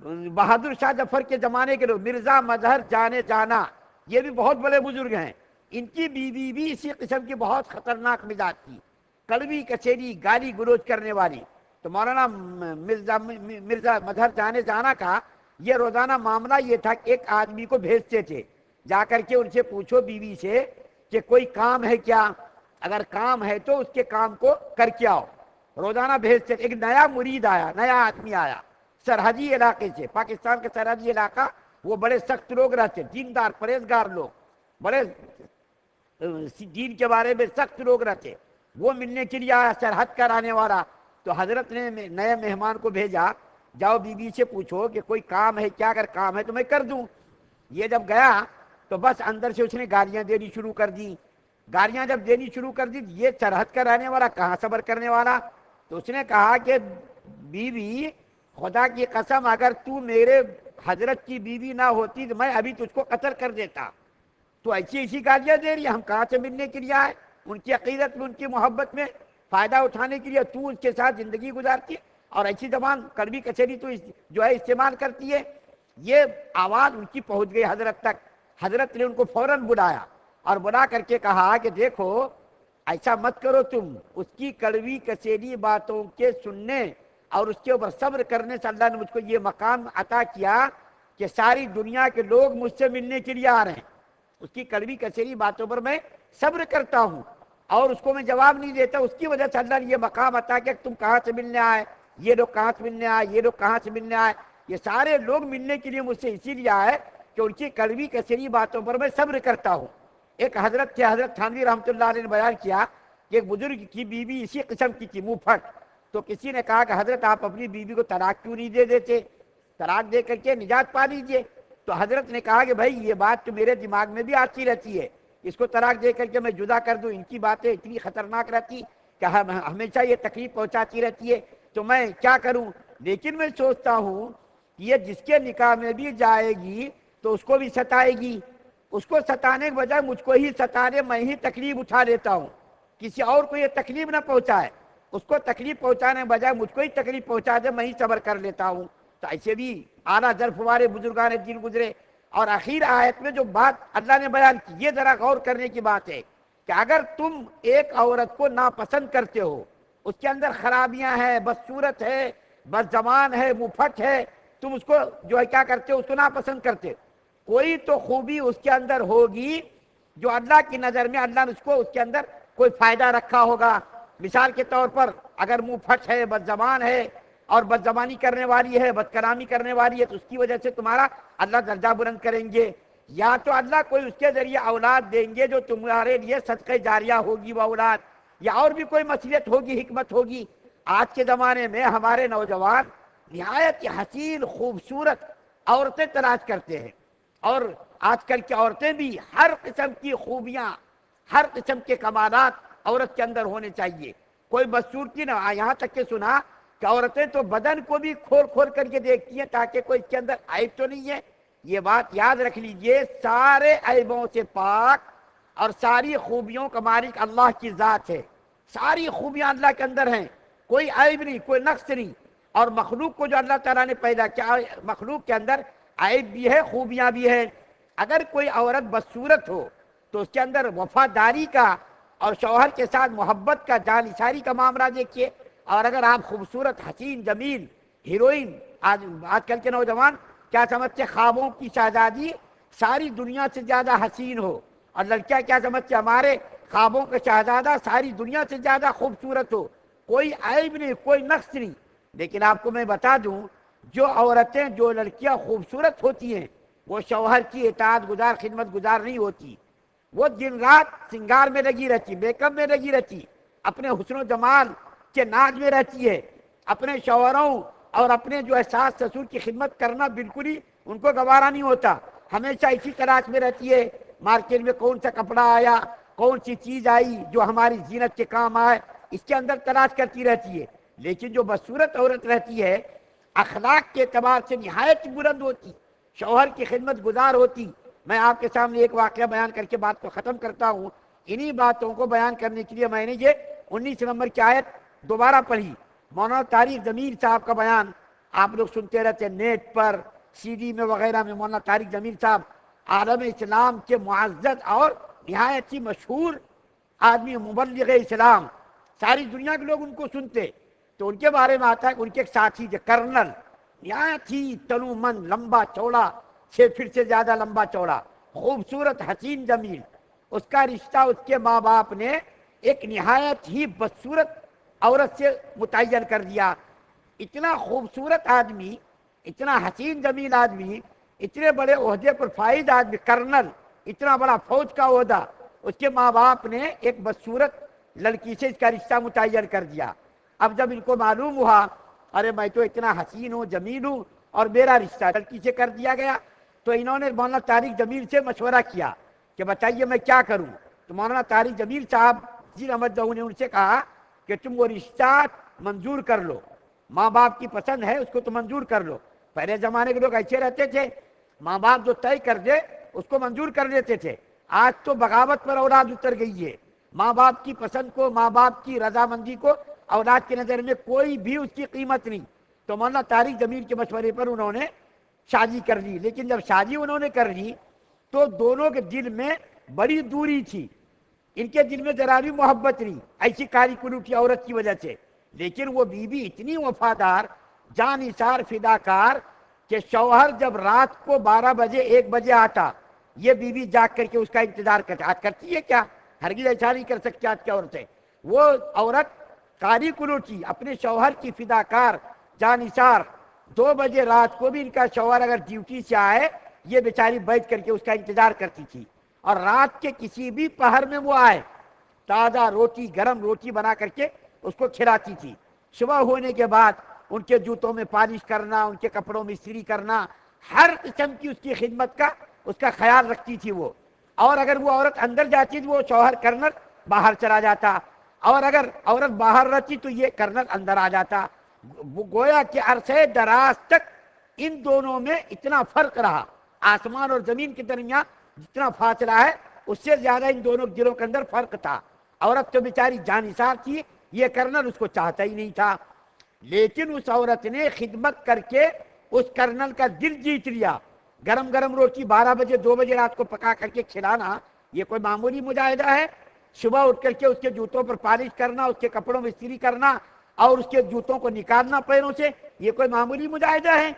بہادر شاہ ظفر کے زمانے کے لوگ، مرزا مظہر جانے جانا، یہ بھی بہت بڑے بزرگ ہیں، ان کی بیوی بھی اسی قسم کی بہت خطرناک مزاج تھی، کڑوی کچیری، گالی گلوچ کرنے والی۔ تو مولانا مرزا مظہر جانے جانا کا یہ روزانہ معاملہ یہ تھا کہ ایک آدمی کو بھیجتے تھے، جا کر کے ان سے پوچھو بیوی سے کہ کوئی کام ہے کیا، اگر کام ہے تو اس کے کام کو کر کے آؤ۔ روزانہ بھیجتے تھے۔ ایک نیا مرید آیا، نیا آدمی آیا سرحدی علاقے سے، پاکستان کا سرحدی علاقہ، وہ بڑے سخت لوگ رہتے، دیندار پرہیزگار لوگ، بڑے دین کے بارے میں سخت لوگ رہتے، وہ ملنے کے لیے آیا، سرحد کا رہنے والا۔ تو حضرت نے نئے مہمان کو بھیجا، جاؤ بیوی سے پوچھو کہ کوئی کام ہے کیا، اگر کام ہے تو میں کر دوں۔ یہ جب گیا تو بس اندر سے اس نے گالیاں دینی شروع کر دی۔ گالیاں جب دینی شروع کر دی، یہ سرحد کا رہنے والا کہاں صبر کرنے والا، تو اس نے کہا کہ بیوی خدا کی قسم اگر تو میرے حضرت کی بیوی نہ ہوتی تو میں ابھی تجھ کو قتل کر دیتا، تو ایسی گالیاں دے رہی ہے، ہم کہاں سے ملنے کے لیے آئے، ان کی عقیدت میں، ان کی محبت میں فائدہ اٹھانے کے لیے تو اس کے ساتھ زندگی گزارتی ہے اور ایسی زبان کڑوی کچہری تو جو ہے استعمال کرتی ہے۔ یہ آواز ان کی پہنچ گئی حضرت تک۔ حضرت نے ان کو فوراً بلایا اور بلا کر کے کہا کہ دیکھو ایسا مت کرو، تم اس کی کڑوی کچیری باتوں کے سننے اور اس کے اوپر صبر کرنے سے اللہ نے مجھ کو یہ مقام عطا کیا کہ ساری دنیا کے لوگ مجھ سے ملنے کے لیے آ رہے ہیں، اس کی کڑوی کچیری باتوں پر میں صبر کرتا ہوں اور اس کو میں جواب نہیں دیتا، اس کی وجہ سے اللہ نے یہ مقام عطا کیا کہ تم کہاں سے ملنے آئے، یہ لوگ کہاں سے ملنے آئے، یہ لوگ کہاں سے ملنے آئے، یہ سارے لوگ ملنے کے لیے مجھ سے اسی لیے آئے کہ ان کی کڑوی کچیری باتوں پر میں صبر کرتا ہوں۔ ایک حضرت تھے، حضرت تھانوی رحمۃ اللہ علیہ نے بیان کیا کہ ایک بزرگ کی بیوی اسی قسم کی تھی، منہ پھٹ، تو کسی نے کہا کہ حضرت آپ اپنی بیوی کو طلاق کیوں نہیں دے دیتے، طلاق دے کر کے نجات پا لیجیے۔ تو حضرت نے کہا کہ بھائی یہ بات تو میرے دماغ میں بھی آتی رہتی ہے، اس کو طلاق دے کر کے میں جدا کر دوں، ان کی باتیں اتنی خطرناک رہتی کہ ہمیشہ یہ تکلیف پہنچاتی رہتی ہے، تو میں کیا کروں، لیکن میں سوچتا ہوں کہ یہ جس کے نکاح میں بھی جائے گی تو اس کو بھی ستائے گی، اس کو ستانے کے بجائے مجھ کو ہی ستانے، میں ہی تکلیف اٹھا لیتا ہوں، کسی اور کو یہ تکلیف نہ پہنچائے، اس کو تکلیف پہنچانے کے بجائے مجھ کو ہی تکلیف پہنچا دے، میں ہی صبر کر لیتا ہوں۔ تو ایسے بھی اعلیٰ ظرف والے بزرگان دین گزرے۔ اور آخر آیت میں جو بات اللہ نے بیان کی، یہ ذرا غور کرنے کی بات ہے کہ اگر تم ایک عورت کو ناپسند کرتے ہو، اس کے اندر خرابیاں ہیں، بدصورت ہے، بد زبان ہے، منہ پھٹ ہے، تم اس کو جو ہے کیا کرتے ہو، اس کو ناپسند کرتے، کوئی تو خوبی اس کے اندر ہوگی جو اللہ کی نظر میں اللہ نے اس کے اندر کوئی فائدہ رکھا ہوگا۔ مثال کے طور پر اگر منہ پھٹ ہے، بد زبان ہے اور بد زبانی کرنے والی ہے، بد کلامی کرنے والی ہے، تو اس کی وجہ سے تمہارا اللہ درجہ بلند کریں گے، یا تو اللہ کوئی اس کے ذریعے اولاد دیں گے جو تمہارے لیے صدقہ جاریہ ہوگی وہ اولاد، یا اور بھی کوئی مصلحت ہوگی، حکمت ہوگی۔ آج کے زمانے میں ہمارے نوجوان نہایت حسین خوبصورت عورتیں تلاش کرتے ہیں، اور آج کل کی عورتیں بھی ہر قسم کی خوبیاں، ہر قسم کے کمالات عورت کے اندر ہونے چاہیے، کوئی بدصورتی نہ، یہاں تک کہ سنا کہ عورتیں تو بدن کو بھی کھول کھول کر کے دیکھتی ہیں تاکہ کوئی اس کے اندر عیب تو نہیں ہے۔ یہ بات یاد رکھ لیجئے، سارے عیبوں سے پاک اور ساری خوبیوں کا مالک اللہ کی ذات ہے، ساری خوبیاں اللہ کے اندر ہیں، کوئی عیب نہیں، کوئی نقص نہیں۔ اور مخلوق کو جو اللہ تعالیٰ نے پیدا کیا، مخلوق کے اندر عیب بھی ہے، خوبیاں بھی ہیں۔ اگر کوئی عورت بدصورت ہو تو اس کے اندر وفاداری کا اور شوہر کے ساتھ محبت کا، جانثاری کا معاملہ دیکھیے، اور اگر آپ خوبصورت، حسین، جمیل، ہیروئن، آج کل کے نوجوان کیا سمجھتے، خوابوں کی شہزادی ساری دنیا سے زیادہ حسین ہو، اور لڑکیاں کیا سمجھتے، ہمارے خوابوں کا شہزادہ ساری دنیا سے زیادہ خوبصورت ہو، کوئی عیب نہیں، کوئی نقص نہیں۔ لیکن آپ کو میں بتا دوں، جو عورتیں، جو لڑکیاں خوبصورت ہوتی ہیں وہ شوہر کی اطاعت گزار، خدمت گزار نہیں ہوتی، وہ دن رات سنگار میں لگی رہتی، میک اپ میں لگی رہتی، اپنے حسن و جمال کے ناز میں رہتی ہے، اپنے شوہروں اور اپنے جو ہے ساس سسر کی خدمت کرنا بالکل ہی ان کو گوارا نہیں ہوتا، ہمیشہ اسی تلاش میں رہتی ہے، مارکیٹ میں کون سا کپڑا آیا، کون سی چیز آئی جو ہماری زینت کے کام آئے، اس کے اندر تلاش کرتی رہتی ہے۔ لیکن جو بدصورت عورت رہتی ہے، اخلاق کے اعتبار سے نہایت بلند ہوتی، شوہر کی خدمت گزار ہوتی۔ میں آپ کے سامنے ایک واقعہ بیان کر کے بات کو ختم کرتا ہوں۔ انہی باتوں کو بیان کرنے کے لیے میں نے یہ 19 نمبر کی آیت دوبارہ پڑھی، مولانا طارق ضمیر صاحب کا بیان، آپ لوگ سنتے رہتے نیٹ پر سی ڈی میں وغیرہ میں مولانا طارق جمیل صاحب عالم اسلام کے معزز اور نہایت ہی مشہور آدمی، مبلغ اسلام، ساری دنیا کے لوگ ان کو سنتے. تو ان کے بارے میں آتا ہے کہ ان کے ایک ساتھی تھے کرنل، نہایت ہی تنو مند، لمبا چوڑا، 6 فٹ سے زیادہ لمبا چوڑا، خوبصورت، حسین جمیل. اس کا رشتہ اس کے ماں باپ نے ایک نہایت ہی بدصورت عورت سے متعین کر دیا. اتنا خوبصورت آدمی، اتنا حسین جمیل آدمی، اتنے بڑے عہدے پر فائز آدمی، کرنل، اتنا بڑا فوج کا عہدہ، اس کے ماں باپ نے ایک بدصورت لڑکی سے اس کا رشتہ متعین کر دیا. اب جب ان کو معلوم ہوا ارے میں تو اتنا حسین ہوں، جمیل ہوں، اور میرا رشتہ لڑکی سے کر دیا گیا، تو انہوں نے مولانا طارق جمیل سے مشورہ کیا کہ بتائیے میں کیا کروں. تو مولانا طارق جمیل صاحب جی رحمت اللہ نے ان سے کہا کہ تم وہ رشتہ منظور کر لو، ماں باپ کی پسند ہے اس کو تو منظور کر لو. پہلے زمانے کے لوگ ایسے رہتے تھے، ماں باپ جو طے کر دے اس کو منظور کر لیتے تھے. آج تو بغاوت پر اولاد اتر گئی ہے. ماں باپ کی پسند کو، ماں باپ کی رضامندی کو اولاد کی نظر میں کوئی بھی اس کی قیمت نہیں. تو مولانا طارق جمیل کے مشورے پر انہوں نے شادی کر لی. لیکن جب شادی انہوں نے کر لی تو دونوں کے دل میں بڑی دوری تھی. ان کے دل میں ذرا بھی محبت نہیں ایسی کاری کلوٹی عورت کی وجہ سے. لیکن وہ بیوی اتنی وفادار، جان نثار، فداکار کہ شوہر جب رات کو 12 بجے 1 بجے آتا، یہ بیوی جاگ کر کے اس کا انتظار کرتی. آج کرتی ہے کیا؟ ہرگز ایسا نہیں کر سکتی آج کی عورتیں. وہ عورت کاری کلوٹی، اپنے شوہر کی فداکار، جان نثار. 2 بجے رات کو بھی ان کا شوہر اگر ڈیوٹی سے آئے، یہ بیچاری بیٹھ کر کے اس کا انتظار کرتی تھی. اور رات کے کسی بھی پہر میں وہ آئے، تازہ روٹی، گرم روٹی بنا کر کے اس کو کھلاتی تھی. صبح ہونے کے بعد ان کے جوتوں میں پالش کرنا، ان کے کپڑوں میں استری کرنا، ہر قسم کی اس کی خدمت کا اس کا خیال رکھتی تھی وہ. اور اگر وہ عورت اندر جاتی تو وہ شوہر کرنل باہر چلا جاتا، اور اگر عورت باہر رہتی تو یہ کرنل اندر آ جاتا. گویا کہ عرصے دراز تک ان دونوں میں اتنا فرق رہا. آسمان اور زمین کے درمیان جتنا فاصلہ ہے اس سے زیادہ ان دونوں دلوں کے اندر فرق تھا. عورت تو بیچاری جانثار تھی، یہ کرنل اس کو چاہتا ہی نہیں تھا. لیکن اس عورت نے خدمت کر کے اس کرنل کا دل جیت لیا. گرم گرم روٹی 12 بجے 2 بجے رات کو پکا کر کے کھلانا یہ کوئی معمولی مجاہدہ ہے؟ صبح اٹھ کر کے اس کے جوتوں پر پالش کرنا، اس کے کپڑوں میں استری کرنا اور اس کے جوتوں کو نکالنا پیروں سے، یہ کوئی معمولی مجاہدہ ہے؟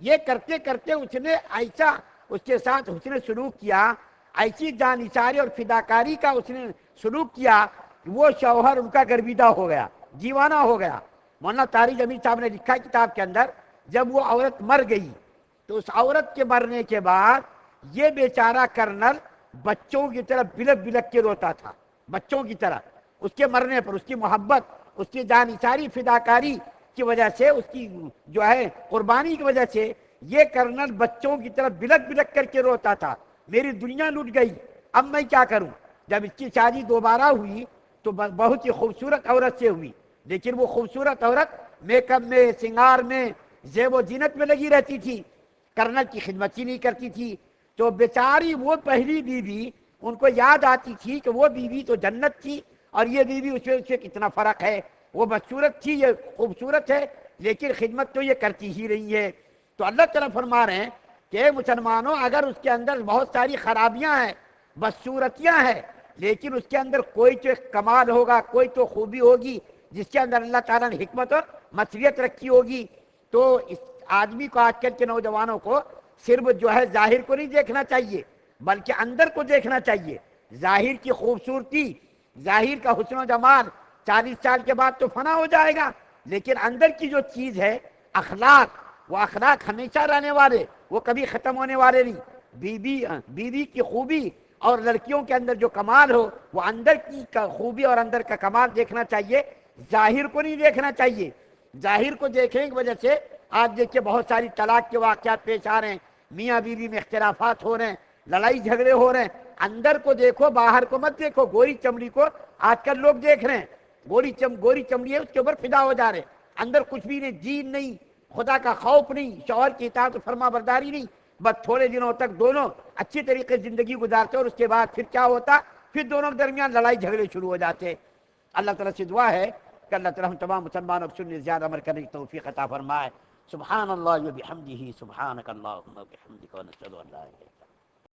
یہ کرتے کرتے اس نے ایسا اس کے ساتھ حسن سلوک کیا، ایسی جانثاری اور فداکاری کا اس نے سلوک کیا، وہ شوہر ان کا گرویدہ ہو گیا، دیوانہ ہو گیا. مولانا طارق جمیل صاحب نے لکھا کتاب کے اندر، جب وہ عورت مر گئی تو اس عورت کے مرنے کے بعد یہ بیچارہ کرنل بچوں کی طرح بلک بلک کے روتا تھا. بچوں کی طرح اس کے مرنے پر، اس کی محبت، اس کی جانثاری، فداکاری کی وجہ سے، اس کی جو ہے قربانی کی وجہ سے یہ کرنل بچوں کی طرف بلک بلک کر کے روتا تھا. میری دنیا لٹ گئی، اب میں کیا کروں؟ جب اس کی شادی دوبارہ ہوئی تو بہت ہی خوبصورت عورت سے ہوئی. لیکن وہ خوبصورت عورت میک اپ میں، سنگار میں، زیب و زینت میں لگی رہتی تھی، کرنل کی خدمت ہی نہیں کرتی تھی. تو بیچاری وہ پہلی بیوی ان کو یاد آتی تھی کہ وہ بیوی تو جنت تھی اور یہ بیوی اس سے کتنا فرق ہے. وہ بدصورت تھی، یہ خوبصورت ہے، لیکن خدمت تو یہ کرتی ہی رہی ہے. تو اللہ تعالیٰ فرما رہے ہیں کہ مسلمانوں، اگر اس کے اندر بہت ساری خرابیاں ہیں، بدصورتیاں ہیں، لیکن اس کے اندر کوئی تو ایک کمال ہوگا، کوئی تو خوبی ہوگی جس کے اندر اللہ تعالیٰ نے حکمت اور مصلحت رکھی ہوگی. تو اس آدمی کو، آج کل کے نوجوانوں کو صرف جو ہے ظاہر کو نہیں دیکھنا چاہیے بلکہ اندر کو دیکھنا چاہیے. ظاہر کی خوبصورتی، ظاہر کا حسن و جمال 40 سال کے بعد تو فنا ہو جائے گا، لیکن اندر کی جو چیز ہے، اخلاق، وہ اخلاق ہمیشہ رہنے والے، وہ کبھی ختم ہونے والے نہیں. بیوی کی خوبی اور لڑکیوں کے اندر جو کمال ہو، وہ اندر کی خوبی اور اندر کا کمال دیکھنا چاہیے، ظاہر کو نہیں دیکھنا چاہیے. ظاہر کو دیکھنے کی وجہ سے آج دیکھیے بہت ساری طلاق کے واقعات پیش آ رہے ہیں، میاں بیوی میں اختلافات ہو رہے ہیں، لڑائی جھگڑے ہو رہے ہیں. اندر کو دیکھو، باہر کو مت دیکھو. گوری چمڑی کو آج کل لوگ دیکھ رہے ہیں، گوری چمڑی ہے، اس کے اوپر فدا ہو جا رہے ہیں. اندر کچھ بھی نہیں، دین نہیں، خدا کا خوف نہیں، شوہر کی اطاعت و فرما برداری نہیں. بس تھوڑے دنوں تک دونوں اچھی طریقے سے زندگی گزارتے اور اس کے بعد پھر کیا ہوتا؟ پھر دونوں کے درمیان لڑائی جھگڑے شروع ہو جاتے. اللہ تعالیٰ سے دعا ہے کہ اللہ تعالیٰ ہم تمام مسلمانوں کو سننے زیادہ عمل کرنے کی توفیق عطا فرمائے. سبحان اللہ و بحمدہ، سبحانک اللہم و بحمدک، ونشہد ان لا الہ الا انت